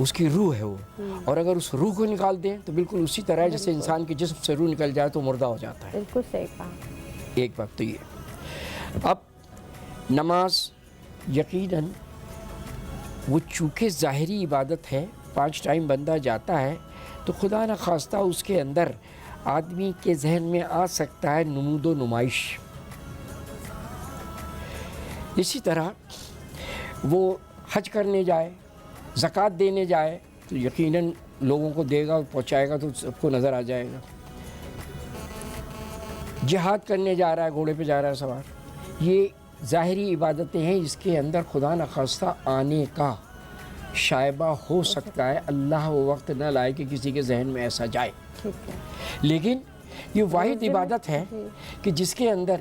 اس کی روح ہے وہ، اور اگر اس روح کو نکال دیں تو بالکل اسی طرح ہے جیسے انسان کے جسم سے روح نکل جائے تو مردہ ہو جاتا ہے۔ بالکل صحیح کہا۔ ایک بات تو یہ۔ اب نماز یقیناً وہ چونکہ ظاہری عبادت ہے، 5 ٹائم بندہ جاتا ہے تو خدا نخواستہ اس کے اندر آدمی کے ذہن میں آ سکتا ہے نمود و نمائش۔ اسی طرح وہ حج کرنے جائے، زکوٰۃ دینے جائے تو یقیناً لوگوں کو دے گا، پہنچائے گا تو سب کو نظر آ جائے گا۔ جہاد کرنے جا رہا ہے، گھوڑے پہ جا رہا ہے سوار، یہ ظاہری عبادتیں ہیں جس کے اندر خدا نخواستہ آنے کا شائبہ ہو سکتا ہے، اللہ وہ وقت نہ لائے کہ کسی کے ذہن میں ایسا جائے۔ لیکن یہ واحد عبادت ہے کہ جس کے اندر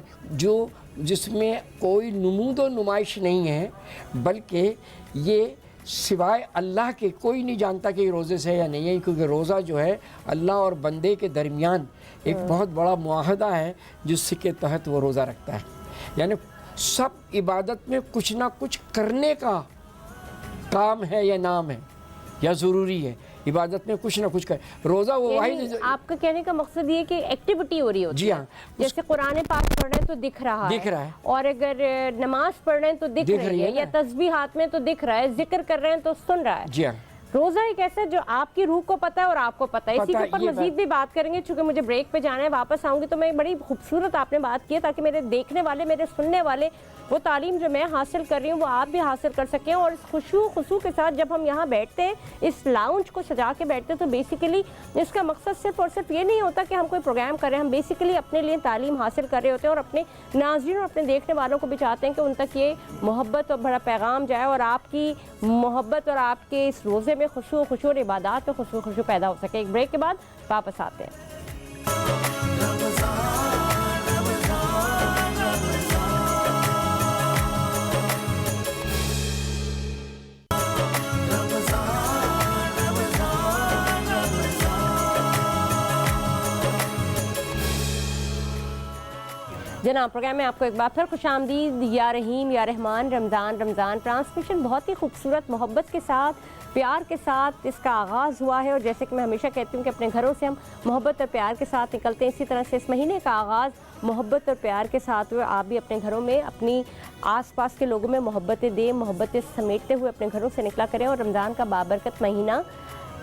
جس میں کوئی نمود و نمائش نہیں ہے، بلکہ یہ سوائے اللہ کے کوئی نہیں جانتا کہ یہ روزے سے ہے یا نہیں ہے، کیونکہ روزہ جو ہے اللہ اور بندے کے درمیان ایک بہت بڑا معاہدہ ہے جس کے تحت وہ روزہ رکھتا ہے۔ یعنی سب عبادت میں کچھ نہ کچھ کرنے کا کام ہے یا نام ہے یا ضروری ہے، عبادت میں کچھ نہ کچھ کر۔ روزہ وہ واحد، آپ کا کہنے کا مقصد یہ کہ ایکٹیویٹی ہو رہی ہوتی ہے۔ جی ہاں، جیسے قرآن پاک پڑھ رہے ہیں تو دکھ رہا ہے، اور اگر نماز پڑھ رہے ہیں تو دکھ رہی ہے، یا تسبیح ہاتھ میں تو دکھ رہا ہے، ذکر کر رہے ہیں تو سن رہا ہے۔ جی ہاں، روزہ ایک ایسا جو آپ کی روح کو پتہ ہے اور آپ کو پتہ ہے۔ اسی کے اوپر مزید بھی بات کریں گے، چونکہ مجھے بریک پہ جانا ہے، واپس آؤں گی تو میں بڑی خوبصورت آپ نے بات کی ہے تاکہ میرے دیکھنے والے، میرے سننے والے وہ تعلیم جو میں حاصل کر رہی ہوں وہ آپ بھی حاصل کر سکیں۔ اور اس خشوع کے ساتھ جب ہم یہاں بیٹھتے ہیں، اس لاؤنج کو سجا کے بیٹھتے ہیں، تو بیسیکلی اس کا مقصد صرف اور صرف یہ نہیں ہوتا کہ ہم کوئی پروگرام کر رہے ہیں، ہم بیسیکلی اپنے لیے تعلیم حاصل کر رہے ہوتے ہیں اور اپنے ناظرین اور اپنے دیکھنے والوں کو بھی چاہتے ہیں کہ ان تک یہ محبت اور بڑا پیغام جائے، اور آپ کی محبت اور آپ کے اس روزے میں خشوع اور عبادات میں خشوع پیدا ہو سکے۔ ایک بریک کے بعد واپس آتے ہیں۔ جناب پروگرام میں آپ کو ایک بار پھر خوش آمدید۔ یا رحیم یا رحمان، رمضان رمضان ٹرانسمیشن بہت ہی خوبصورت محبت کے ساتھ، پیار کے ساتھ اس کا آغاز ہوا ہے، اور جیسے کہ میں ہمیشہ کہتی ہوں کہ اپنے گھروں سے ہم محبت اور پیار کے ساتھ نکلتے ہیں، اسی طرح سے اس مہینے کا آغاز محبت اور پیار کے ساتھ ہوئے۔ آپ بھی اپنے گھروں میں اپنی آس پاس کے لوگوں میں محبتیں دیں، محبتیں سمیٹتے ہوئے اپنے گھروں سے نکلا کریں، اور رمضان کا بابرکت مہینہ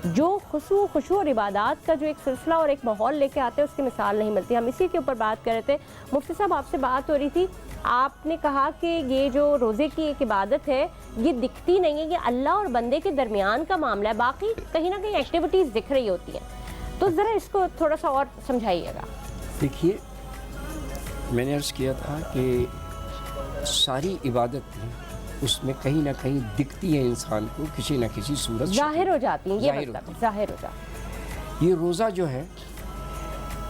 جو خشوع اور عبادات کا جو ایک سلسلہ اور ایک ماحول لے کے آتے ہیں، اس کی مثال نہیں ملتی۔ ہم اسی کے اوپر بات کر رہے تھے، مفتی صاحب آپ سے بات ہو رہی تھی، آپ نے کہا کہ یہ جو روزے کی ایک عبادت ہے یہ دکھتی نہیں ہے، یہ اللہ اور بندے کے درمیان کا معاملہ ہے، باقی کہیں نہ کہیں ایکٹیویٹیز دکھ رہی ہوتی ہیں، تو ذرا اس کو تھوڑا سا اور سمجھائیے گا۔ دیکھیے، میں نے عرض کیا تھا کہ ساری عبادت اس میں کہیں نہ کہیں دکھتی ہے انسان کو کسی نہ کسی صورت، ظاہر ہو جاتی ہیں، یہ مطلب ظاہر ہو جاتی ہے۔ یہ روزہ جو ہے،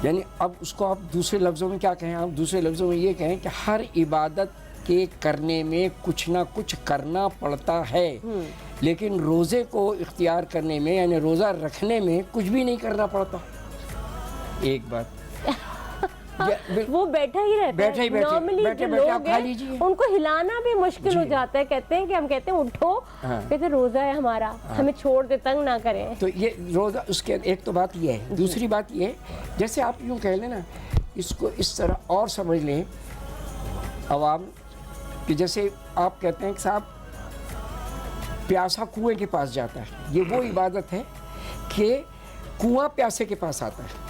یعنی اب اس کو آپ دوسرے لفظوں میں کیا کہیں، آپ دوسرے لفظوں میں یہ کہیں کہ ہر عبادت کے کرنے میں کچھ نہ کچھ کرنا پڑتا ہے، لیکن روزے کو اختیار کرنے میں، یعنی روزہ رکھنے میں کچھ بھی نہیں کرنا پڑتا۔ ایک بات وہ بیٹھا ہی رہتا ہے، نارملی جو لوگ ہیں ان کو ہلانا بھی مشکل ہو جاتا ہے، کہتے ہیں کہ ہم کہتے ہیں اٹھو، کہتے ہیں روزہ ہے ہمارا، ہمیں چھوڑ دے، تنگ نہ کریں۔ تو یہ روزہ، اس کے ایک تو بات یہ ہے، دوسری بات یہ ہے، جیسے آپ یوں کہہ لیں نا، اس کو اس طرح اور سمجھ لیں عوام، کہ جیسے آپ کہتے ہیں کہ صاحب پیاسا کنویں کے پاس جاتا ہے، یہ وہ عبادت ہے کہ کنواں پیاسے کے پاس آتا ہے،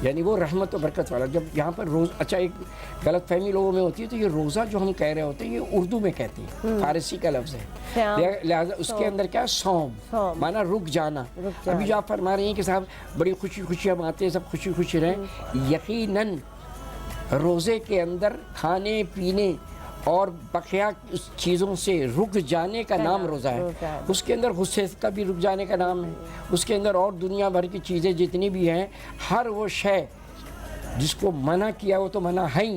یعنی وہ رحمت و برکت والا۔ جب یہاں پر اچھا ایک غلط فہمی لوگوں میں ہوتی ہے، تو یہ روزہ جو ہم کہہ رہے ہوتے ہیں یہ اردو میں کہتے ہیں، فارسی کا لفظ ہے، لہٰذا اس کے اندر کیا ہے، صوم مانا رک جانا۔ ابھی جو آپ فرما رہے ہیں کہ صاحب بڑی خوشی ہم آتے ہیں، سب خوشی رہیں، یقیناً روزے کے اندر کھانے پینے اور بقیہ چیزوں سے رک جانے کا نام روزہ ہے۔ اس کے اندر غصے کا بھی رک جانے کا نام ہے، اس کے اندر اور دنیا بھر کی چیزیں جتنی بھی ہیں، ہر وہ شے جس کو منع کیا وہ تو منع ہے ہی،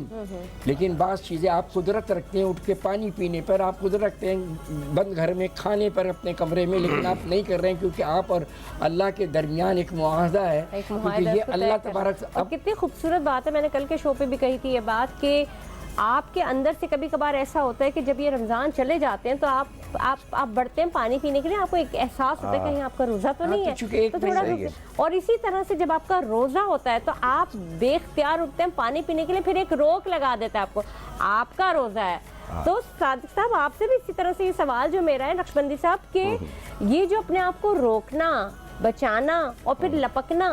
لیکن بعض چیزیں آپ قدرت رکھتے ہیں، اٹھ کے پانی پینے پر آپ قدرت رکھتے ہیں، بند گھر میں کھانے پر اپنے کمرے میں، لیکن آپ نہیں کر رہے ہیں کیونکہ آپ اور اللہ کے درمیان ایک معاہدہ ہے، کیونکہ یہ اللہ تبارک۔ اب کتنی خوبصورت بات ہے، میں نے کل کے شو پہ بھی کہی تھی یہ بات کہ آپ کے اندر سے کبھی کبھار ایسا ہوتا ہے کہ جب یہ رمضان چلے جاتے ہیں تو آپ بڑھتے ہیں پانی پینے کے لیے, آپ کو ایک احساس ہوتا ہے کہیں آپ کا روزہ تو نہیں ہے, تو تھوڑا, اور اسی طرح سے جب آپ کا روزہ ہوتا ہے تو آپ بے اختیار اٹھتے ہیں پانی پینے کے لیے, پھر ایک روک لگا دیتا ہے آپ کو, آپ کا روزہ ہے. تو صادق صاحب آپ سے بھی اسی طرح سے یہ سوال جو میرا ہے نقشبندی صاحب, کہ یہ جو اپنے آپ کو روکنا, بچانا اور پھر لپکنا,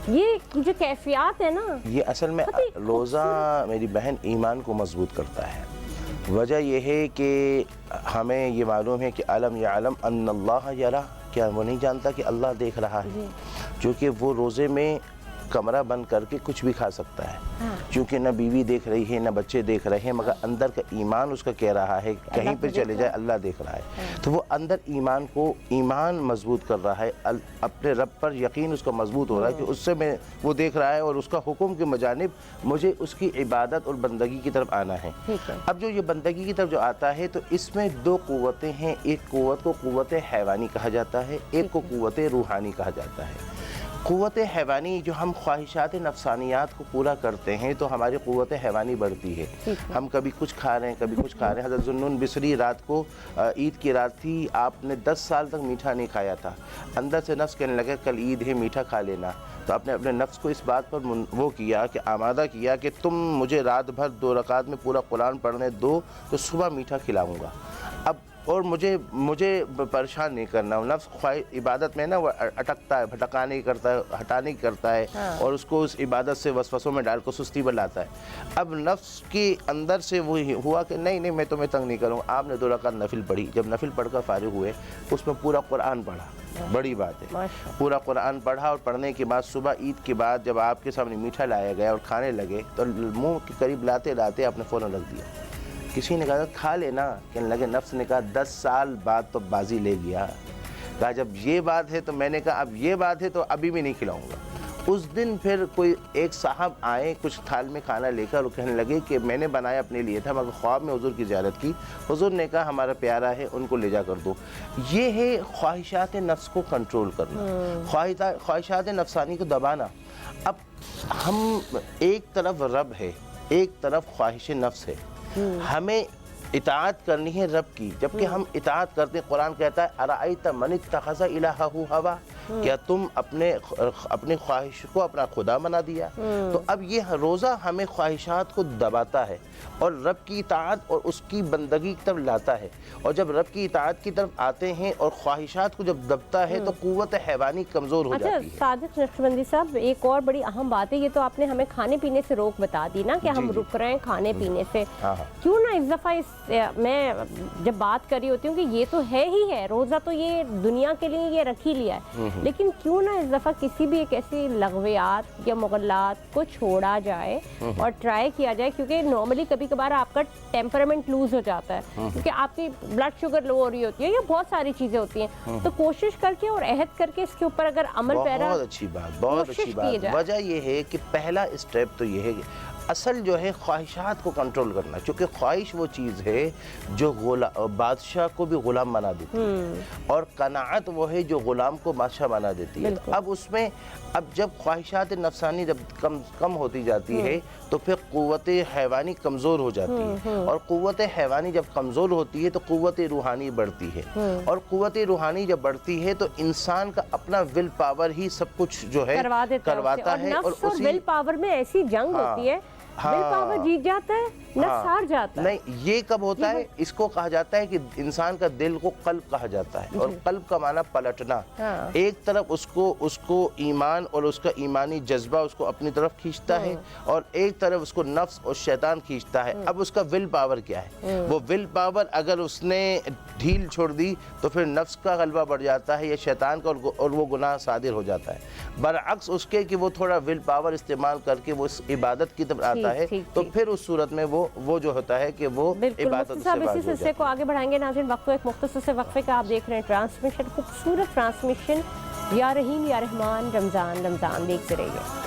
یہ جو کیفیات ہے نا, یہ اصل میں روزہ میری بہن ایمان کو مضبوط کرتا ہے. وجہ یہ ہے کہ ہمیں یہ معلوم ہے کہ علم یعلم ان اللہ یرا, کیا وہ نہیں جانتا کہ اللہ دیکھ رہا ہے؟ چونکہ وہ روزے میں کمرہ بند کر کے کچھ بھی کھا سکتا ہے, چونکہ نہ بیوی دیکھ رہی ہے نہ بچے دیکھ رہے ہیں, مگر اندر کا ایمان اس کا کہہ رہا ہے کہیں پہ چلے جائے اللہ دیکھ رہا ہے. تو وہ اندر ایمان مضبوط کر رہا ہے, اپنے رب پر یقین اس کا مضبوط ہو رہا ہے کہ اس سے میں وہ دیکھ رہا ہے اور اس کا حکم کے مجانب مجھے اس کی عبادت اور بندگی کی طرف آنا ہے. اب جو یہ بندگی کی طرف جو آتا ہے تو اس میں دو قوتیں ہیں, ایک قوت کو قوت حیوانی کہا جاتا ہے, ایک کو قوت روحانی کہا جاتا ہے. قوت حیوانی جو ہم خواہشات نفسانیات کو پورا کرتے ہیں تو ہماری قوت حیوانی بڑھتی ہے. ہم کبھی کچھ کھا رہے ہیں کبھی کچھ کھا رہے ہیں. حضرت ذوالنون بصری رات کو, عید کی رات تھی, آپ نے 10 سال تک میٹھا نہیں کھایا تھا. اندر سے نفس کہنے لگا کل عید ہے میٹھا کھا لینا, تو آپ نے اپنے نفس کو اس بات پر وہ کیا کہ آمادہ کیا کہ تم مجھے رات بھر 2 رکعت میں پورا قرآن پڑھنے دو تو صبح میٹھا کھلاؤں گا. اب اور مجھے پریشان نہیں کرنا. نفس عبادت میں نا وہ اٹکتا ہے, بھٹکانے کرتا ہے, ہٹانے کی کرتا ہے, اور اس کو اس عبادت سے وسوسوں میں ڈال کو سستی پر لاتا ہے. اب نفس کے اندر سے وہ ہوا کہ نہیں میں تمہیں تنگ نہیں کروں. آپ نے 2 رکعت نفل پڑھی, جب نفل پڑھ کر فارغ ہوئے اس میں پورا قرآن پڑھا, بڑی بات ہے, پورا قرآن پڑھا, اور پڑھنے کے بعد صبح عید کے بعد جب آپ کے سامنے میٹھا لایا گیا اور کھانے لگے تو منہ کے قریب لاتے لاتے آپ نے فوراً رکھ دیا. کسی نے کہا کھا لینا, کہنے لگے نفس نے کہا 10 سال بعد تو بازی لے گیا. کہا جب یہ بات ہے تو میں نے کہا اب یہ بات ہے تو ابھی بھی نہیں کھلاؤں گا. اس دن پھر کوئی ایک صاحب آئے کچھ تھال میں کھانا لے کر, وہ کہنے لگے کہ میں نے بنایا اپنے لیے تھا مگر خواب میں حضور کی زیارت کی, حضور نے کہا ہمارا پیارا ہے ان کو لے جا کر دو. یہ ہے خواہشات نفس کو کنٹرول کرنا, خواہشات نفسانی کو دبانا. اب ہم ایک طرف رب ہے, ایک طرف خواہش نفس ہے, ہمیں اطاعت کرنی ہے رب کی. جبکہ ہم اطاعت کرتے ہیں, قرآن کہتا ہے ارأیت من اتخذ الہہ ہوا, کیا تم اپنے خواہش کو اپنا خدا بنا دیا. تو اب یہ روزہ ہمیں خواہشات کو دباتا ہے اور رب کی اطاعت اور اس کی بندگی کی طرف لاتا ہے. اور جب رب کی اطاعت کی طرف آتے ہیں اور خواہشات کو جب دبتا ہے تو قوت حیوانی کمزور ہو جاتی ہے. صادق نقشبندی صاحب, ایک اور بڑی اہم بات ہے, یہ تو آپ نے ہمیں کھانے پینے سے روک بتا دی نا کہ ہم رک رہے ہیں کھانے پینے سے. کیوں نہ اس دفعہ میں جب بات کر رہی ہوتی ہوں کہ یہ تو ہے ہی ہے, روزہ تو یہ دنیا کے لیے یہ رکھ ہی لیا ہے, لیکن کیوں نہ اس دفعہ کسی بھی ایک ایسی لغویات یا مغلات کو چھوڑا جائے اور ٹرائی کیا جائے. کیونکہ نارملی کبھی کبھار آپ کا ٹیمپرامنٹ لوز ہو جاتا ہے, کیونکہ آپ کی بلڈ شوگر لو ہو رہی ہوتی ہے یا بہت ساری چیزیں ہوتی ہیں, تو کوشش کر کے اور عہد کر کے اس کے اوپر اگر عمل پیرا. بہت اچھی بات. وجہ یہ ہے کہ پہلا اسٹیپ تو یہ ہے کہ اصل جو ہے خواہشات کو کنٹرول کرنا, چونکہ خواہش وہ چیز ہے جو بادشاہ کو بھی غلام بنا دیتی ہے, اور قناعت وہ ہے جو غلام کو بادشاہ بنا دیتی ہے. اب اس میں جب خواہشات نفسانی جب کم ہوتی جاتی ہے تو پھر قوت حیوانی کمزور ہو جاتی ہے, اور قوت حیوانی جب کمزور ہوتی ہے تو قوت روحانی بڑھتی ہے, اور قوت روحانی جب بڑھتی ہے تو انسان کا اپنا ول پاور ہی سب کچھ جو ہے کرواتا ہے. اور نفس اور ول پاور میں ایسی جنگ ہوتی ہے, ول پاور جیت جاتا ہے, نفس ہار جاتا ہے. نہیں, یہ کب ہوتا ہے؟ اس کو کہا جاتا ہے کہ انسان کا دل کو قلب کہا جاتا ہے, اور قلب کا معنی پلٹنا. ایک طرف اس کو ایمان اور اس کا ایمانی جذبہ اس کو اپنی طرف کھینچتا ہے, اور ایک طرف اس کو نفس اور شیطان کھینچتا ہے. اب اس کا ول پاور کیا ہے؟ وہ ول پاور اگر اس نے ڈھیل چھوڑ دی تو پھر نفس کا غلبہ بڑھ جاتا ہے یا شیطان کا, اور وہ گناہ صادر ہو جاتا ہے. برعکس اس کے کہ وہ تھوڑا ول پاور استعمال کر کے وہ اس عبادت کی طرف آتا ہے, تو پھر اس صورت میں وہ جو ہوتا ہے کہ وہ عبادت سے باز ہو اسی سلسلے کو آگے بڑھائیں گے. ناظرین, وقت ایک مختصر سے وقفے کا آپ دیکھ رہے ہیں ٹرانسمیشن, خوبصورت ٹرانسمیشن یا رحیم یا رحمان, رمضان رمضان دیکھتے رہیے.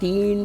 3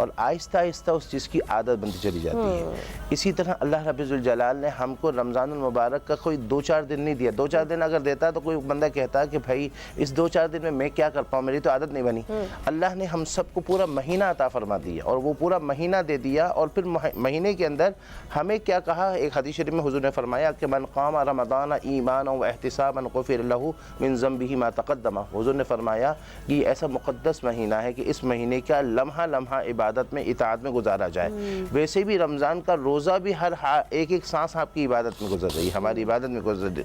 اور آہستہ آہستہ اس چیز کی عادت بنتی چلی جاتی ہے. اسی طرح اللہ رب الجلال نے ہم کو رمضان المبارک کا کوئی 2-4 دن نہیں دیا. 2-4 دن اگر دیتا تو کوئی بندہ کہتا کہ بھائی اس 2-4 دن میں کیا کر پاؤں, میری تو عادت نہیں بنی. اللہ نے ہم سب کو پورا مہینہ عطا فرما دیا اور وہ پورا مہینہ دے دیا, اور پھر مہینے کے اندر ہمیں کیا کہا, ایک حدیث شریف میں حضور نے فرمایا کہ من قام رمضان ایمانا و احتسابا غفر له من ذنبه ما تقدم. حضور نے فرمایا کہ یہ ایسا مقدس مہینہ ہے کہ اس مہینے کا لمحہ لمحہ عبادت میں اطاعت میں گزارا جائے. ویسے بھی رمضان کا روزہ بھی ہر ایک ایک سانس آپ کی عبادت میں گزر رہی ہے, ہماری عبادت میں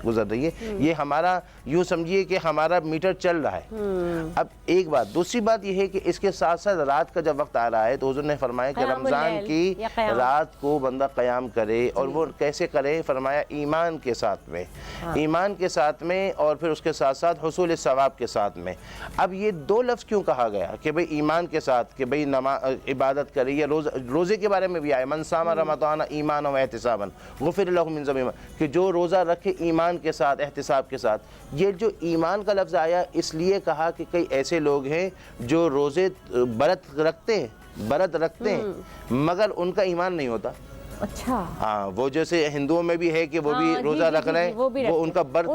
گزر رہی ہے. یہ ہمارا یوں سمجھیے کہ ہمارا میٹر چل رہا ہے. اب ایک بات, دوسری بات یہ ہے کہ اس کے ساتھ ساتھ رات کا جب وقت آ رہا ہے تو حضور نے فرمایا کہ رمضان کی رات کو بندہ قیام کرے, اور وہ کیسے کرے, فرمایا ایمان کے ساتھ میں, ایمان کے ساتھ میں, اور پھر اس کے ساتھ ساتھ حصول ثواب کے ساتھ میں. اب یہ 2 لفظ کیوں کہا گیا کہ بھئی ایمان کے ساتھ, کہ بھئی عبادت کرے, یا روزے کے بارے میں بھی آئے من صام رمضان ایمانا و احتسابا غفر له من ذنبه, کہ جو روزہ رکھے ایمان کے ساتھ, احتساب کے ساتھ. یہ جو ایمان کا لفظ آیا اس لیے کہا کہ کئی ایسے لوگ ہیں جو روزے برت رکھتے ہیں مگر ان کا ایمان نہیں ہوتا. اچھا, ہاں, وہ جیسے ہندوؤں میں بھی ہے کہ وہ بھی روزہ رکھ رہے ہیں, وہ ان کا برت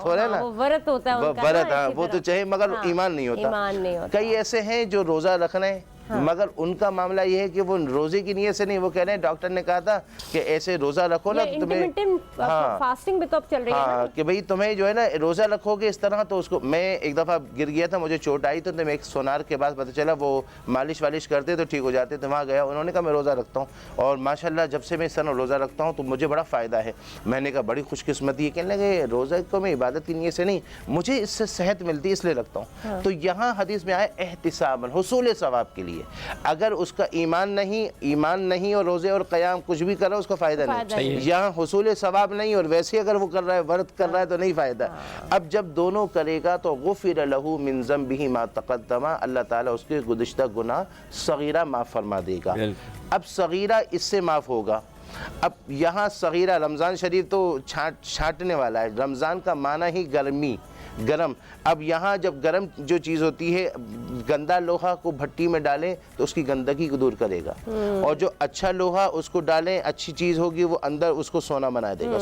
ہو رہا ہے نا, ورت ہوتا ہے, برت, ہاں, وہ تو چاہے مگر ایمان نہیں ہوتا. کئی ایسے ہیں جو روزہ رکھ رہے ہیں مگر ان کا معاملہ یہ ہے کہ وہ روزے کی نیت سے نہیں, وہ کہہ رہے ہیں ڈاکٹر نے کہا تھا کہ ایسے روزہ رکھو نا تمہیں, فاسٹنگ بھی تو اب چل رہی ہے, ہاں, کہ بھئی تمہیں جو ہے نا روزہ رکھو گے اس طرح. تو اس کو میں ایک دفعہ گر گیا تھا, مجھے چوٹ آئی, تو میں ایک سونار کے بعد پتہ چلا وہ مالش والش کرتے تو ٹھیک ہو جاتے, تو وہاں گیا, انہوں نے کہا میں روزہ رکھتا ہوں, اور ماشاءاللہ جب سے میں اس طرح روزہ رکھتا ہوں تو مجھے بڑا فائدہ ہے. میں نے کہا بڑی خوش قسمتی ہے. کہنے لگے روزہ کو میں عبادت کی نیت سے نہیں, مجھے اس سے صحت ملتی ہے اس لیے رکھتا ہوں. تو یہاں حدیث میں آئے احتسابا, حصول ثواب کے لیے. اگر اس کا ایمان نہیں اور روزے اور قیام کچھ بھی کر رہا ہے اس کو فائدہ نہیں. یہاں حصول ثواب نہیں, اور ویسے اگر وہ کر رہا ہے, ورت کر رہا ہے, تو نہیں فائدہ. اب جب دونوں کرے گا تو غفر له من ذنبه ما تقدم, اللہ تعالیٰ اس کے گزشتہ گناہ صغیرہ معاف فرما دے گا. اب صغیرہ اس سے معاف ہوگا. اب یہاں صغیرہ, رمضان شریف تو چھانٹنے والا ہے. رمضان کا معنی ہی گرم. اب یہاں جب گرم جو چیز ہوتی ہے, گندا لوہا کو بھٹی میں ڈالیں تو اس کی گندگی کو دور کرے گا, اور جو اچھا لوہا اس کو ڈالیں, اچھی چیز ہوگی, وہ اندر اس کو سونا بنا دے گا,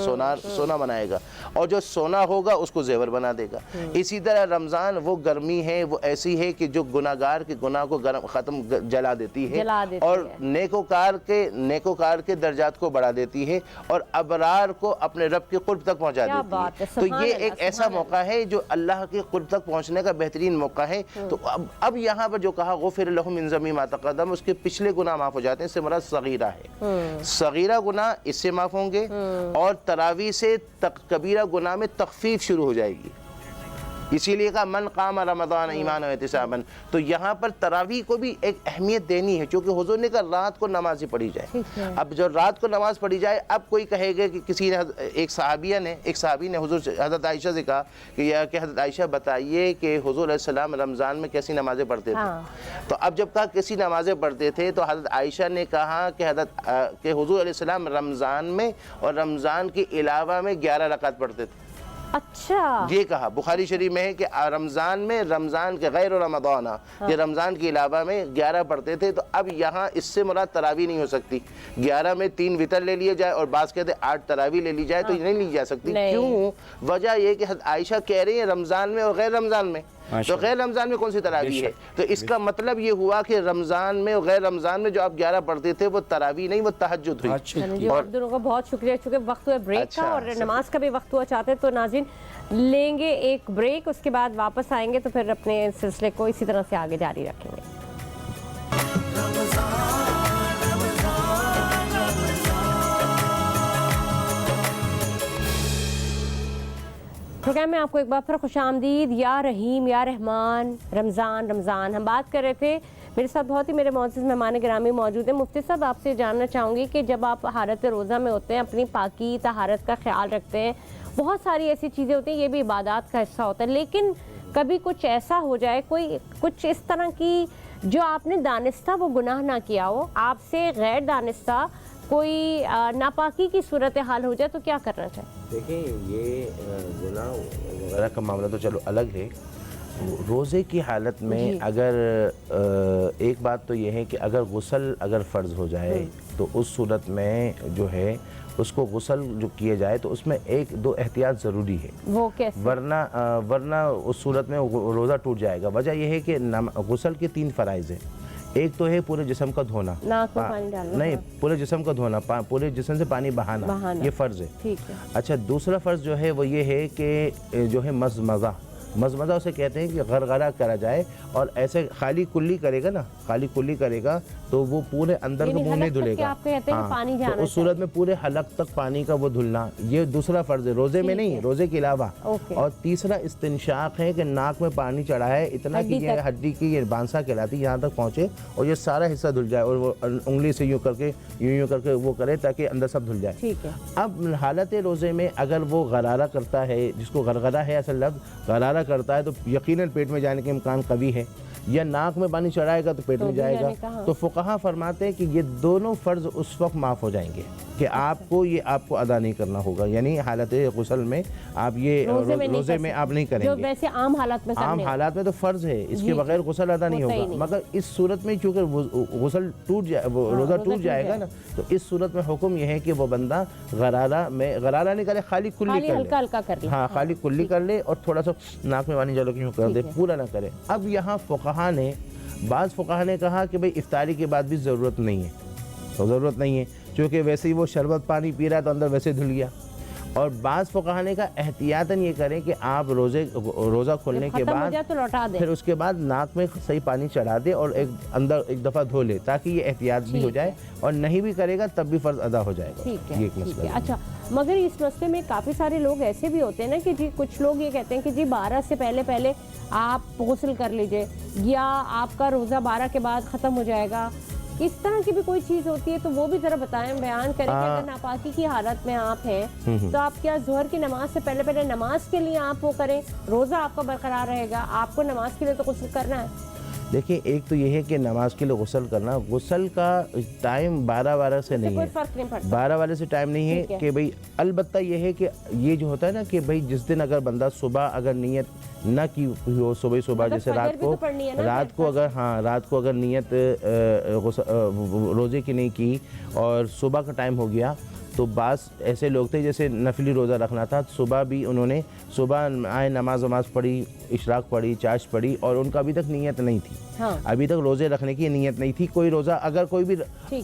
سونا بنائے گا, اور جو سونا ہوگا اس کو زیور بنا دے گا. اسی طرح رمضان وہ گرمی ہے, وہ ایسی ہے کہ جو گناہگار کے گناہ کو ختم جلا دیتی ہے, اور نیکوکار کے درجات کو بڑھا دیتی ہے, اور ابرار کو اپنے رب کے قرب تک پہنچا دیتی ہے. تو یہ ایک ایسا موقع ہے جو اللہ کے قرب تک پہنچنے کا بہترین موقع ہے. تو اب یہاں پر جو کہا غفر له من ذنبه ما تقدم, اس کے پچھلے گناہ معاف ہو جاتے ہیں. اس سے مراد صغیرہ ہے. صغیرہ گناہ اس سے معاف ہوں گے, اور تراویح سے کبیرہ گناہ میں تخفیف شروع ہو جائے گی. اسی لیے کہا من قام رمضان ایمانا و احتسابا. تو یہاں پر تراویح کو بھی ایک اہمیت دینی ہے, چونکہ حضور نے کہا رات کو نماز پڑھی جائے. اب جو رات کو نماز پڑھی جائے, اب کوئی کہے گا کہ کسی نے, ایک صحابی نے حضور حضرت عائشہ سے کہا کہ حضرت عائشہ بتائیے کہ حضور علیہ السلام رمضان میں کیسی نمازیں پڑھتے تھے. تو اب جب کہا کیسی نمازیں پڑھتے تھے, تو حضرت عائشہ نے کہا کہ حضور علیہ السلام رمضان میں اور رمضان کے علاوہ میں 11 رکعت پڑھتے تھے. اچھا, یہ کہا بخاری شریف میں ہے کہ رمضان کے غیر رمضان, کہ رمضان کے علاوہ میں 11 پڑھتے تھے. تو اب یہاں اس سے مراد تراویح نہیں ہو سکتی. 11 میں 3 وتر لے لیے جائے, اور بعض کہتے ہیں 8 تراویح لے لی جائے, تو یہ نہیں لی جا سکتی. کیوں؟ وجہ یہ کہ حضرت عائشہ کہہ رہی ہیں رمضان میں اور غیر رمضان میں, تو غیر رمضان میں کون سی تراویح ہے؟ تو اس کا مطلب یہ ہوا کہ رمضان میں اور غیر رمضان میں جو آپ 11 پڑھتے تھے وہ تراویح نہیں, وہ تہجد ہوئی. اور دونوں کا بہت شکریہ, چونکہ وقت ہوا بریک کا اور نماز کا بھی وقت ہوا چاہتے ہیں. تو ناظرین لیں گے ایک بریک, اس کے بعد واپس آئیں گے تو پھر اپنے سلسلے کو اسی طرح سے آگے جاری رکھیں گے. پروگرام میں آپ کو ایک بار پھر خوش آمدید. یا رحیم یا رحمان, رمضان ہم بات کر رہے تھے. میرے ساتھ بہت ہی میرے معزز مہمان گرامی موجود ہیں. مفتی صاحب, آپ سے جاننا چاہوں گی کہ جب آپ حالت روزہ میں ہوتے ہیں, اپنی پاکی طہارت کا خیال رکھتے ہیں, بہت ساری ایسی چیزیں ہوتی ہیں, یہ بھی عبادات کا حصہ ہوتا ہے, لیکن کبھی کچھ ایسا ہو جائے, کوئی کچھ اس طرح کی جو آپ نے دانستہ وہ گناہ نہ کیا ہو, آپ سے غیر دانستہ کوئی ناپاکی کی صورتحال ہو جائے, تو کیا کرنا چاہیے؟ دیکھیں, یہ گناہ وغیرہ کا معاملہ تو چلو الگ ہے, روزے کی حالت میں اگر ایک بات تو یہ ہے کہ اگر غسل اگر فرض ہو جائے تو اس صورت میں جو ہے اس کو غسل جو کیے جائے تو اس میں ایک دو احتیاط ضروری ہے، وہ کیسے؟ ورنہ اس صورت میں روزہ ٹوٹ جائے گا۔ وجہ یہ ہے کہ غسل کے 3 فرائض ہیں۔ ایک تو ہے پورے جسم کا دھونا، ناک میں پانی ڈالنا، نہیں پورے جسم کا دھونا، پورے جسم سے پانی بہانا، یہ فرض ہے۔ ٹھیک ہے۔ اچھا، دوسرا فرض جو ہے وہ یہ ہے کہ جو ہے مزمزہ اسے کہتے ہیں کہ غرغرہ کرا جائے، اور ایسے خالی کلی کرے گا نا، خالی کلی کرے گا تو وہ پورے اندر کو منہ نہیں دھلے گا، تو اس صورت میں پورے حلق تک پانی کا وہ دھلنا، یہ دوسرا فرض ہے، روزے میں نہیں، روزے کے علاوہ۔ اور تیسرا استنشاق ہے کہ ناک میں پانی چڑھا ہے اتنا کہ یہ ہڈی کی یہ بانسا کہلاتی یہاں تک پہنچے اور یہ سارا حصہ دھل جائے، اور وہ انگلی سے یوں کر کے وہ کرے تاکہ اندر سب دھل جائے۔ اب حالت روزے میں اگر وہ غرارہ کرتا ہے، جس کو غرغرہ ہے اصل لفظ، غرارہ کرتا ہے تو یقیناً پیٹ میں جانے کے امکان قوی ہے، یا ناک میں پانی چڑھائے گا تو پیٹ میں جائے گا۔ تو فقہا فرماتے ہیں کہ یہ دونوں فرض اس وقت معاف ہو جائیں گے کہ آپ کو ادا نہیں کرنا ہوگا، یعنی حالت غسل میں آپ یہ روزے میں آپ نہیں کریں گے، ویسے عام حالات میں تو فرض ہے، اس کے بغیر غسل ادا نہیں ہوگا۔ مگر اس صورت میں چونکہ غسل روزہ ٹوٹ جائے گا نا، تو اس صورت میں حکم یہ ہے کہ وہ بندہ غرارہ نہیں کرے، خالی کلی کر لے، ہاں خالی کلی کر لے اور تھوڑا سا ناک میں پانی چلو کیوں کر دے، پورا نہ کرے۔ اب یہاں بعض فقہا نے کہا کہ بھئی افطاری کے بعد بھی ضرورت نہیں ہے، چونکہ ویسے ہی وہ شربت پانی پی رہا ہے تو اندر ویسے دھل گیا۔ اور بعض فقہا نے کہا احتیاطاً یہ کریں کہ آپ روزہ کھولنے کے بعد پھر اس کے بعد ناک میں صحیح پانی چڑھا دے اور ایک دفعہ دھو لے، تاکہ یہ احتیاط بھی ہو جائے، اور نہیں بھی کرے گا تب بھی فرض ادا ہو جائے گا۔ یہ ایک مسئلہ ہے۔ اچھا، مگر اس مسئلے میں کافی سارے لوگ ایسے بھی ہوتے ہیں نا کہ جی کچھ لوگ یہ کہتے ہیں کہ جی 12 سے پہلے آپ غسل کر لیجئے، یا آپ کا روزہ 12 کے بعد ختم ہو جائے گا، اس طرح کی بھی کوئی چیز ہوتی ہے تو وہ بھی ذرا بتائیں، بیان کریں کہ اگر ناپاکی کی حالت میں آپ ہیں تو آپ کیا ظہر کی نماز سے پہلے نماز کے لیے آپ وہ کریں، روزہ آپ کا برقرار رہے گا، آپ کو نماز کے لیے تو غسل کرنا ہے؟ دیکھیں، ایک تو یہ ہے کہ نماز کے لیے غسل کا ٹائم 12 سے نہیں ہے، 12 سے ٹائم نہیں ہے کہ بھئی، البتہ یہ ہے کہ یہ جو ہوتا ہے نا کہ بھئی جس دن اگر بندہ صبح اگر نیت نہ کی ہو، صبح جیسے رات کو اگر نیت روزے کی نہیں کی اور صبح کا ٹائم ہو گیا، تو بعض ایسے لوگ تھے جیسے نفلی روزہ رکھنا تھا، صبح بھی انہوں نے آئے نماز پڑھی، اشراق پڑھی، چاشت پڑھی، اور ان کا ابھی تک نیت نہیں تھی، ابھی تک روزے رکھنے کی نیت نہیں تھی، کوئی روزہ اگر کوئی بھی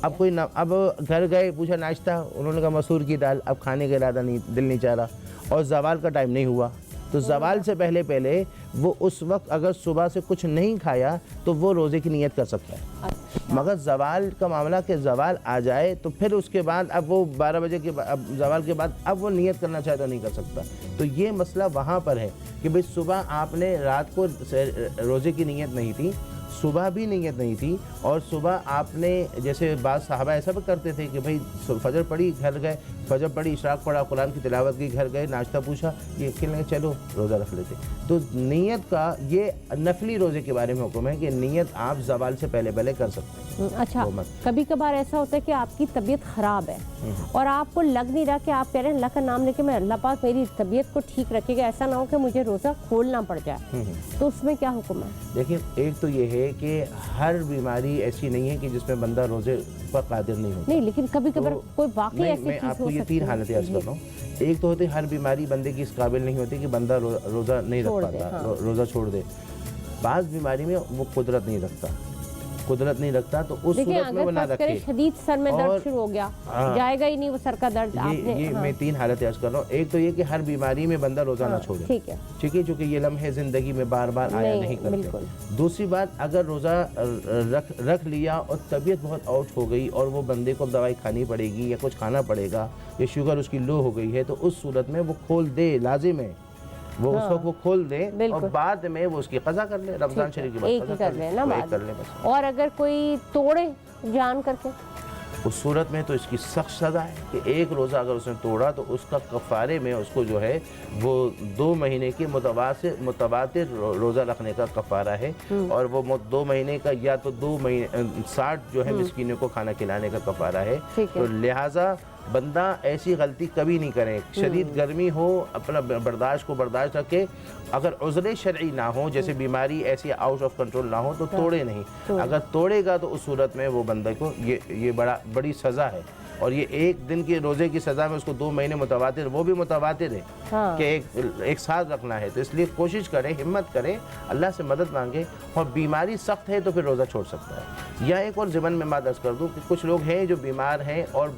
اب گھر گئے، پوچھا ناشتہ، انہوں نے کہا مسور کی دال، اب کھانے کا ارادہ نہیں، دل نہیں چاہ رہا، اور زوال کا ٹائم نہیں ہوا، تو زوال سے پہلے وہ اس وقت اگر صبح سے کچھ نہیں کھایا تو وہ روزے کی نیت کر سکتا ہے۔ مگر زوال کا معاملہ کہ زوال آ جائے تو پھر اس کے بعد اب وہ 12 بجے کے بعد زوال کے بعد اب وہ نیت کرنا چاہے تو نہیں کر سکتا۔ تو یہ مسئلہ وہاں پر ہے کہ بھئی صبح آپ نے رات کو روزے کی نیت نہیں تھی، صبح بھی نیت نہیں تھی، اور صبح آپ نے جیسے بعض صحابہ ایسا بھی کرتے تھے کہ بھئی فجر پڑھی، گھر گئے، فجر پڑھی، اشراق پڑھا، قرآن کی تلاوت کی، گھر گئے، ناشتہ پوچھا، یہ کہنے لگے چلو روزہ رکھ لیتے۔ تو نیت کا یہ نفلی روزے کے بارے میں حکم ہے کہ نیت آپ زوال سے پہلے کر سکتے ہیں۔ اچھا، کبھی کبھار ایسا ہوتا ہے کہ آپ کی طبیعت خراب ہے اور آپ کو لگ نہیں رہا کہ آپ کہہ رہے ہیں اللہ کا نام لے کے میں اللہ پاک میری طبیعت کو ٹھیک رکھے گا، ایسا نہ ہو کہ مجھے روزہ کھولنا پڑ جائے، تو اس میں کیا حکم ہے؟ دیکھیں، ایک تو یہ ہے کہ ہر بیماری ایسی نہیں ہے کہ جس میں بندہ روزے پر قادر نہیں ہوتا، نہیں، لیکن کبھی کبھار کوئی واقعی ایسی میں چیز آپ کو یہ 3 حالتیں عرض کر رہا ہوں۔ ایک تو ہوتی ہے ہر بیماری بندے کی اس قابل نہیں ہوتی کہ بندہ روزہ نہیں رکھ پاتا، روزہ چھوڑ دے۔ بعض بیماری میں وہ قدرت نہیں رکھتا تو اس صورت میں وہ نہ رکھے۔ شدید سر میں درد شروع ہو گیا، جائے گا ہی نہیں وہ سر کا درد۔ یہ میں 3 حالتیں عرض کر رہا ہوں۔ ایک تو یہ کہ ہر بیماری میں بندہ روزہ نہ چھوڑے، ٹھیک ہے، چونکہ یہ لمحے زندگی میں بار بار آیا نہیں کرتے۔ دوسری بات، اگر روزہ رکھ لیا اور طبیعت بہت آؤٹ ہو گئی اور وہ بندے کو دوائی کھانی پڑے گی یا کچھ کھانا پڑے گا یا شوگر اس کی لو ہو گئی ہے، تو اس صورت میں وہ کھول دے، لازم ہے وہ اس وقت وہ کھول دے اور بعد میں وہ اس کی قضا کر لے، رمضان شریف کی بات قضا کر لے بس۔ اور اگر کوئی توڑے جان کر کے، اس صورت میں تو اس کی سخت سزا ہے کہ ایک روزہ اگر اس نے توڑا تو اس کا کفارے میں اس کو جو ہے وہ 2 مہینے کے متواتر روزہ رکھنے کا کفارہ ہے، اور وہ 2 مہینے کا یا تو 2 مہینے 60 جو ہے مسکینوں کو کھانا کھلانے کا کفارہ ہے۔ تو لہٰذا بندہ ایسی غلطی کبھی نہیں کرے. شدید گرمی ہو اپنا برداشت کو برداشت رکھے. اگر عذر شرعی نہ ہو جیسے بیماری ایسی آؤٹ آف کنٹرول نہ ہو تو توڑے نہیں. اگر توڑے گا تو اس صورت میں وہ بندے کو یہ بڑی سزا ہے. اور یہ ایک دن کے روزے کی سزا میں اس کو 2 مہینے متواتر, وہ بھی متواتر ہے کہ ایک ساتھ رکھنا ہے. تو اس لیے کوشش کرے, ہمت کرے, اللہ سے مدد مانگے. اور بیماری سخت ہے تو پھر روزہ چھوڑ سکتا ہے. یا ایک اور ضمن میں بات عرض کر دوں کہ کچھ لوگ ہیں جو بیمار ہیں اور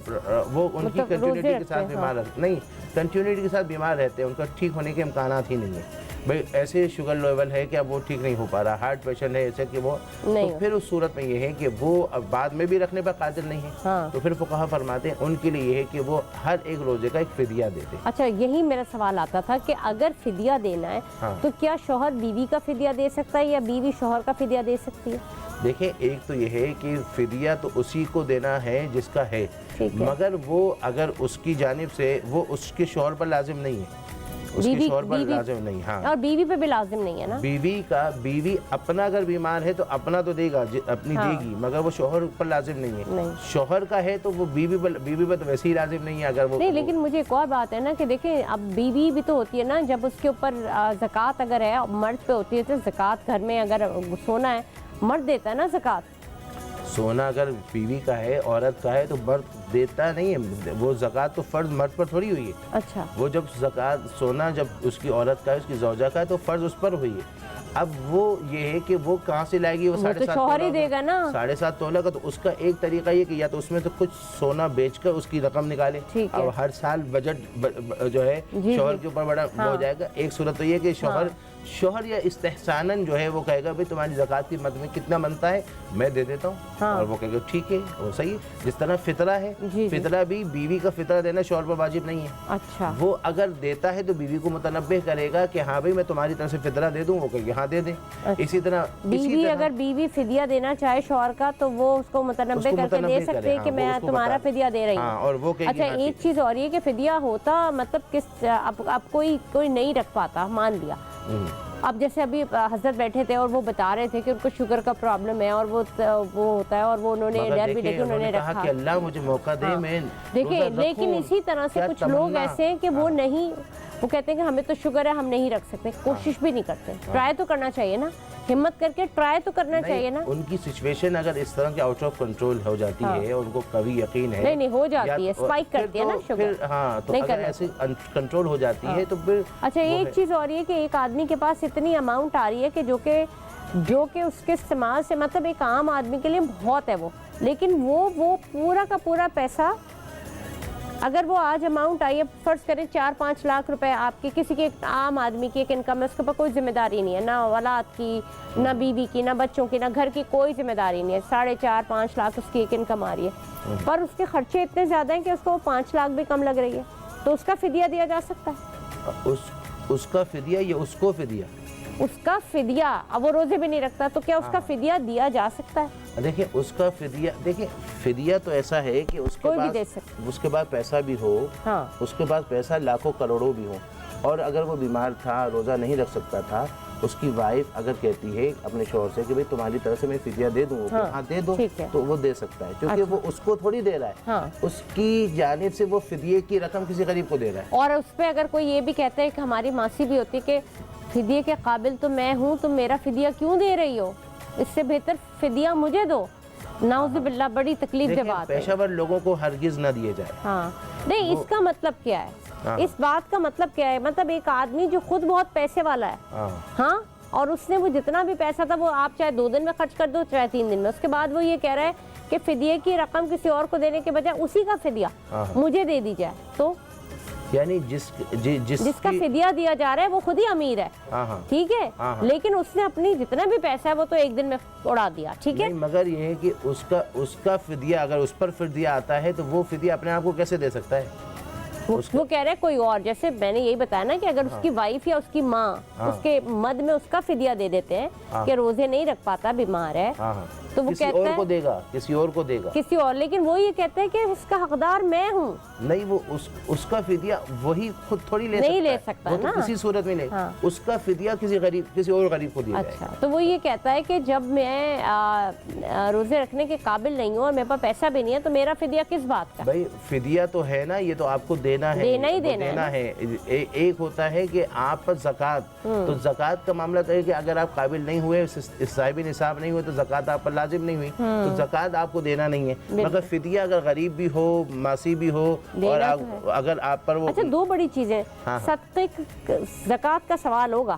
وہ ان کی کنٹینیوٹی کے ساتھ بیمار نہیں, کنٹینیوٹی کے ساتھ بیمار رہتے ہیں, ان کا ٹھیک ہونے کے امکانات ہی نہیں ہیں. بھئی ایسے شوگر لیول ہے کہ اب وہ ٹھیک نہیں ہو پا رہا, ہارٹ پیشنٹ ہے ایسے کہ وہ, تو پھر اس صورت میں یہ ہے کہ وہ اب بعد میں بھی رکھنے پر قادر نہیں ہے. تو پھر فقہا فرماتے ہیں ان کے لیے یہ ہے کہ وہ ہر ایک روزے کا ایک فدیہ دیتے. اچھا, یہی میرا سوال آتا تھا کہ اگر فدیہ دینا ہے تو کیا شوہر بیوی کا فدیہ دے سکتا ہے یا بیوی شوہر کا فدیہ دے سکتی ہے؟ دیکھیں, ایک تو یہ ہے کہ فدیہ تو اسی کو دینا ہے جس کا ہے, مگر وہ اگر اس کی جانب سے وہ اس کے شوہر پر لازم نہیں ہے, اس کے شوہر پر لازم نہیں. ہاں, اور بیوی پہ بھی لازم نہیں ہے نا. بیوی اپنا اگر بیمار ہے تو اپنا تو دے گا, اپنی دے گی, مگر وہ شوہر پر لازم نہیں ہے. شوہر کا ہے تو وہ بیوی پر تو ویسے ہی لازم نہیں ہے اگر وہ نہیں. لیکن مجھے ایک اور بات ہے نا کہ دیکھیں اب بیوی بھی تو ہوتی ہے نا, جب اس کے اوپر زکوٰۃ اگر ہے مرد پہ ہوتی ہے تو زکوٰۃ گھر میں اگر سونا ہے مرد دیتا ہے نا زکوٰۃ. سونا اگر بیوی کا ہے, عورت کا ہے تو مرد دیتا نہیں ہے. وہ زکوٰۃ تو فرض مرد پر تھوڑی ہوئی ہے. اچھا, وہ جب زکوٰۃ سونا جب اس کی عورت کا ہے, اس کی زوجہ کا ہے, تو فرض اس پر ہوئی ہے. اب وہ یہ ہے کہ وہ کہاں سے لائے گی, وہ 7.5 شوہر ہی دے گا نا. 7.5 تولہ کا. تو اس کا ایک طریقہ یہ کہ یا تو اس میں تو کچھ سونا بیچ کر اس کی رقم نکالے, اب ہر سال بجٹ جو ہے شوہر کے اوپر بڑا ہو جائے گا. ایک صورت تو یہ کہ شوہر یا استحساناً جو ہے وہ کہے گا بھئی تمہاری زکوٰۃ کی مد میں کتنا بنتا ہے میں دے دیتا ہوں, اور وہ کہے گا ٹھیک ہے, وہ صحیح ہے. جس طرح فطرہ ہے, فطرہ بھی بیوی کا فطرہ دینا شوہر پر واجب نہیں ہے. اچھا, وہ اگر دیتا ہے تو بیوی کو متنبہ کرے گا کہ ہاں بھئی میں تمہاری طرف سے فطرہ دے دوں, وہ کہے گا ہاں دے دیں. اسی طرح بیوی اگر بیوی فدیہ دینا چاہے شوہر کا تو وہ اس کو متنبہ کر کے دے سکتے ہیں کہ میں تمہارا فدیہ دے رہی ہوں. اچھا, ایک چیز اور یہ کہ فدیہ ہوتا مطلب کس اب کوئی نہیں رکھ پاتا, مان لیا اب جیسے ابھی حضرت بیٹھے تھے اور وہ بتا رہے تھے کہ ان کو شوگر کا پرابلم ہے اور وہ ہوتا ہے, اور وہ انہوں نے ڈر بھی لے کے انہوں نے رکھا کہ اللہ مجھے موقع دے میں دیکھیں. لیکن اسی طرح سے کچھ لوگ ایسے ہیں کہ وہ نہیں, وہ کہتے ہیں کہ ہمیں تو شوگر ہے ہم نہیں رکھ سکتے, کوشش بھی نہیں کرتے. ٹرائی تو کرنا چاہیے نا, ہمت کر کے ٹرائی تو کرنا چاہیے نا. ان کی سچویشن اگر اس طرح کی آؤٹ آف کنٹرول ہو جاتی ہے, ان کو کبھی یقین ہے نہیں ہو جاتی ہے, اسپائک کرتی ہے نا شوگر. ہاں, تو اگر ایسی کنٹرول ہو جاتی ہے تو پھر اچھا, ایک چیز اور یہ کہ ایک آدمی کے پاس اتنی اماؤنٹ آ رہی ہے کہ جو کہ اس کے استعمال سے مطلب ایک عام آدمی کے لیے بہت ہے وہ, لیکن وہ پورا کا پورا پیسہ اگر وہ آج اماؤنٹ آئی ہے, فرض کریں 4-5 لاکھ روپے آپ کی, کسی کے عام آدمی کی ایک انکم ہے, اس کے اوپر کوئی ذمہ داری نہیں ہے, نہ اولاد کی, نہ بیوی کی, نہ بچوں کی, نہ گھر کی, کوئی ذمہ داری نہیں ہے. 4.5-5 لاکھ اس کی ایک انکم آ رہی ہے, پر اس کے خرچے اتنے زیادہ ہیں کہ اس کو 5 لاکھ بھی کم لگ رہی ہے, تو اس کا فدیہ دیا جا سکتا ہے. اس کا فدیہ یا اس کو فدیہ؟ اس کا فدیہ. اب وہ روزے بھی نہیں رکھتا تو کیا اس کا فدیہ دیا جا سکتا ہے؟ دیکھیں اس کا فدیہ, دیکھیں فدیہ تو ایسا ہے کہ اس کے بعد پیسہ بھی ہو, اس کے بعد پیسہ لاکھوں کروڑوں بھی ہو, اور اگر وہ بیمار تھا, روزہ نہیں رکھ سکتا تھا, اس کی وائف اگر کہتی ہے اپنے شوہر سے کہ بھئی تمہاری طرف سے میں فدیہ دے دوں, ہاں دے دو, تو وہ دے سکتا ہے, کیونکہ وہ اس کو تھوڑی دے رہا ہے, اس کی جانب سے وہ فدیے کی رقم کسی غریب کو دے رہا ہے. اور اس پہ اگر کوئی یہ بھی کہتا ہے کہ ہماری ماسی بھی ہوتی ہے کہ فدیے کے قابل تو میں ہوں, تم میرا فدیہ کیوں دے رہی ہو, اس سے بہتر فدیہ مجھے دو, نعوذ باللہ بڑی تکلیف دہ بات ہے. پیشہ ور لوگوں کو ہرگز نہ دیے جائے. ہاں نہیں, اس کا مطلب کیا ہے, اس بات کا مطلب کیا ہے, مطلب ایک آدمی جو خود بہت پیسے والا ہے, ہاں, اور اس نے وہ جتنا بھی پیسہ تھا وہ آپ چاہے 2 دن میں خرچ کر دو چاہے 3 دن میں, اس کے بعد وہ یہ کہہ رہا ہے کہ فدیے کی رقم کسی اور کو دینے کے بجائے اسی کا فدیہ مجھے دے دی جائے, تو یعنی جس کا فدیہ دیا جا رہا ہے وہ خود ہی امیر ہے, ٹھیک ہے, لیکن اس نے اپنی جتنا بھی پیسہ ہے وہ تو 1 دن میں اڑا دیا, ٹھیک ہے. مگر یہ ہے کہ اس کا فدیہ اگر اس پر فدیہ آتا ہے تو وہ فدیہ اپنے آپ کو کیسے دے سکتا ہے؟ وہ کہہ رہے کوئی اور, جیسے میں نے یہی بتایا نا کہ اگر اس کی وائف یا اس کی ماں اس کے مد میں اس کا فدیہ دے دیتے ہیں کہ روزے نہیں رکھ پاتا, بیمار ہے, تو وہ کسی کہتا اور ہے کو دے گا، کسی اور کو دے گا، کسی اور، لیکن وہ یہ کہتا ہے کہ اس کا حقدار میں ہوں. نہیں وہ اس کا فدیہ وہی خود تھوڑی نہیں لے سکتا وہ تو نا. کسی صورت میں لے، ہاں. اس کا فدیہ کسی اور غریب کو دیا جائے. اچھا، تو وہ یہ کہتا ہے کہ جب میں روزے رکھنے کے قابل نہیں ہوں اور میرے پاس پیسہ بھی نہیں ہے تو میرا فدیہ کس بات کا؟ بھائی فدیہ تو ہے نا، یہ تو آپ کو دینا ہے، دینا ہے. ایک ہوتا ہے کہ آپ پر زکوٰۃ، تو زکوٰۃ کا معاملہ تو ہے کہ اگر آپ قابل نہیں ہوئے، صاحب نصاب نہیں ہوئے تو زکوٰۃ آپ پر لازم نہیں ہوئی، تو زکوٰۃ آپ کو دینا نہیں ہے. مگر فدیہ اگر غریب بھی ہو، ماسی بھی ہو، اور اگر آپ پر وہ... اچھا، دو بڑی چیزیں، صدقے زکوٰۃ کا سوال ہوگا،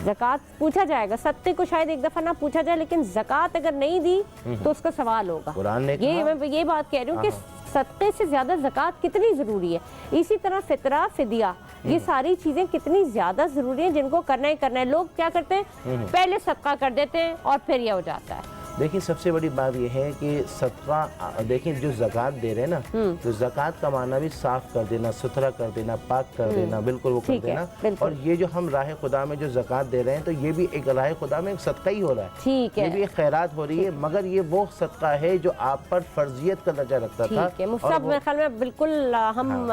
زکوٰۃ پوچھا جائے گا. صدقے کو شاید ایک دفعہ نہ پوچھا جائے، لیکن زکوٰۃ اگر نہیں دی تو اس کا سوال ہوگا. قرآن نے میں یہ بات کہہ رہی ہوں کہ صدقے سے زیادہ زکوٰۃ کتنی ضروری ہے. اسی طرح فطرہ، فدیہ، یہ ساری چیزیں کتنی زیادہ ضروری ہیں جن کو کرنا ہی کرنا ہے. لوگ کیا کرتے ہیں، پہلے صدقہ کر دیتے ہیں اور پھر یہ ہو جاتا ہے. دیکھیں سب سے بڑی بات یہ ہے کہ صدقہ، دیکھیں جو زکوٰۃ دے رہے ہیں نا، تو زکوٰۃ کا معنی بھی صاف کر دینا، ستھرا کر دینا، پاک کر دینا، بالکل وہ کر دینا. اور یہ جو ہم راہ خدا میں جو زکوٰۃ دے رہے ہیں تو یہ بھی ایک راہ خدا میں ایک صدقہ ہی ہو رہا ہے. ٹھیک ہے، یہ بھی ایک خیرات ہو رہی ہے، مگر یہ وہ صدقہ ہے جو آپ پر فرضیت کا درجہ رکھتا تھا. ٹھیک ہے، مفصل میرے خیال میں بالکل ہم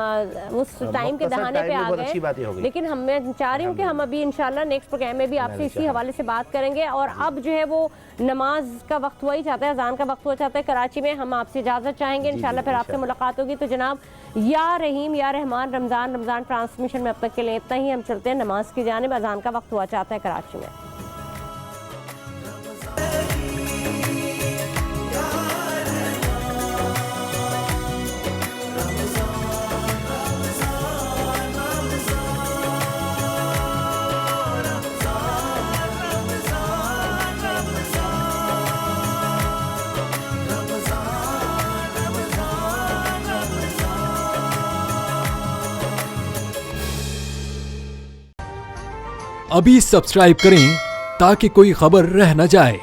اس ٹائم کے دہانے پہ آ گئے، لیکن میں چاہ رہی ہوں کہ ہم ابھی انشاءاللہ نیکسٹ پروگرام میں بھی آپ سے اسی حوالے سے بات کریں گے. اور اب جو ہے وہ نماز کا وقت ہوا ہی چاہتا ہے، اذان کا وقت ہوا چاہتا ہے کراچی میں. ہم آپ سے اجازت چاہیں گے، انشاءاللہ پھر آپ سے ملاقات ہوگی. تو جناب یا رحیم یا رحمان رمضان ٹرانسمیشن میں اب تک کے لیے اتنا ہی. ہم چلتے ہیں نماز کی جانب، اذان کا وقت ہوا چاہتا ہے کراچی میں. ابھی سبسکرائب کریں تاکہ کوئی خبر رہ نہ جائے.